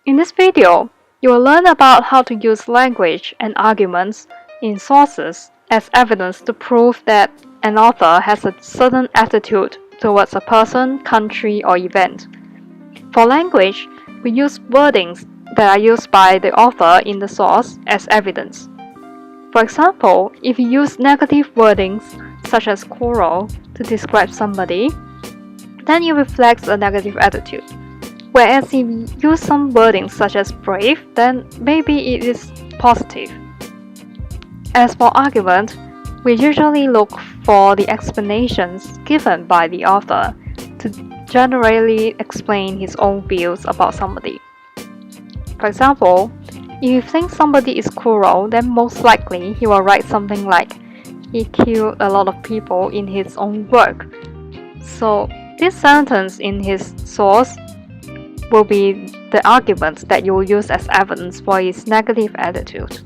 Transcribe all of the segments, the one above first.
In this video, you will learn about how to use language and arguments in sources as evidence to prove that an author has a certain attitude towards a person, country, or event. For language, we use wordings that are used by the author in the source as evidence. For example, if you use negative wordings such as quarrel to describe somebody, then it reflects a negative attitude. Whereas if you use some wordings such as brave, then maybe it is positive. As for argument, we usually look for the explanations given by the author to generally explain his own views about somebody. For example, if you think somebody is cruel, then most likely he will write something like, he killed a lot of people in his own work. So this sentence in his source will be the argument that you will use as evidence for his negative attitude.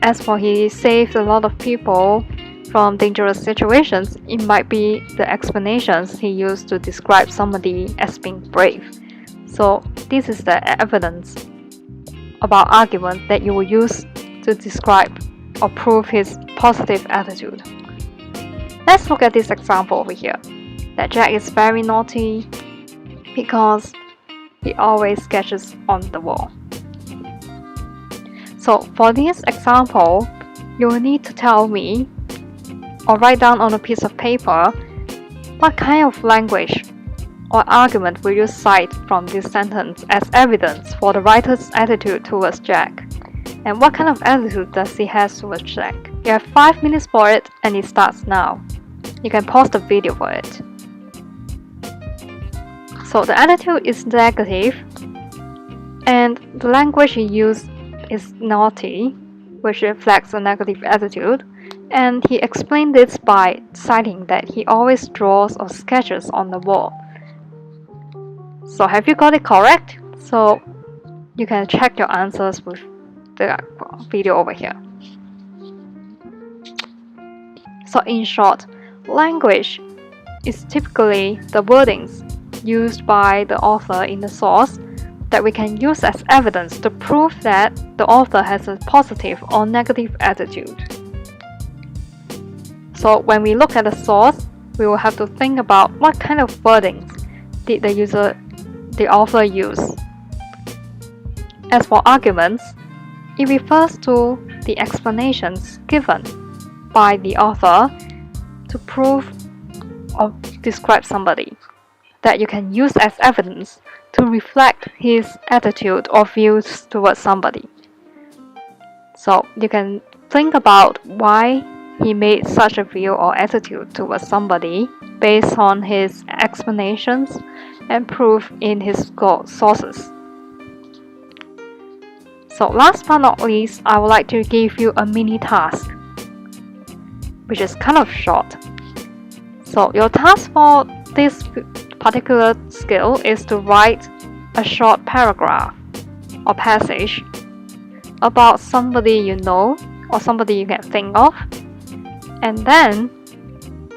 As for he saved a lot of people from dangerous situations, it might be the explanations he used to describe somebody as being brave. So this is the evidence about argument that you will use to describe or prove his positive attitude. Let's look at this example over here. That Jack is very naughty because he always sketches on the wall. So for this example, you will need to tell me or write down on a piece of paper what kind of language or argument will you cite from this sentence as evidence for the writer's attitude towards Jack, and what kind of attitude does he have towards Jack. You have 5 minutes for it, and it starts now. You can pause the video for it. So the attitude is negative, and the language he used is naughty, which reflects a negative attitude, and he explained this by citing that he always draws or sketches on the wall. So have you got it correct? So you can check your answers with the video over here. So in short, language is typically the wordings used by the author in the source that we can use as evidence to prove that the author has a positive or negative attitude. So when we look at the source, we will have to think about what kind of wordings did the author use. As for arguments, it refers to the explanations given by the author to prove or describe somebody that you can use as evidence to reflect his attitude or views towards somebody. So you can think about why he made such a view or attitude towards somebody based on his explanations and proof in his sources. So last but not least, I would like to give you a mini task, which is kind of short. So your task for this particular skill is to write a short paragraph or passage about somebody you know or somebody you can think of, and then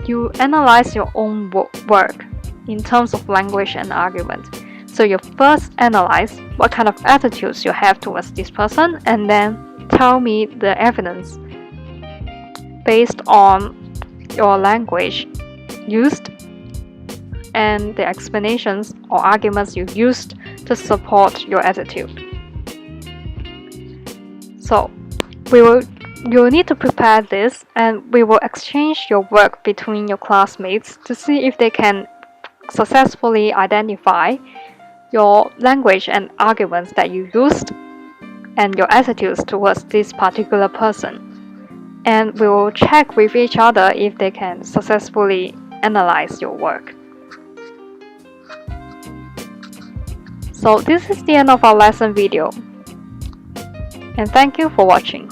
you analyze your own work in terms of language and argument. So you first analyze what kind of attitudes you have towards this person, and then tell me the evidence based on your language used and the explanations or arguments you used to support your attitude. So you'll need to prepare this, and we will exchange your work between your classmates to see if they can successfully identify your language and arguments that you used and your attitudes towards this particular person. And we will check with each other if they can successfully analyze your work. So this is the end of our lesson video, and thank you for watching.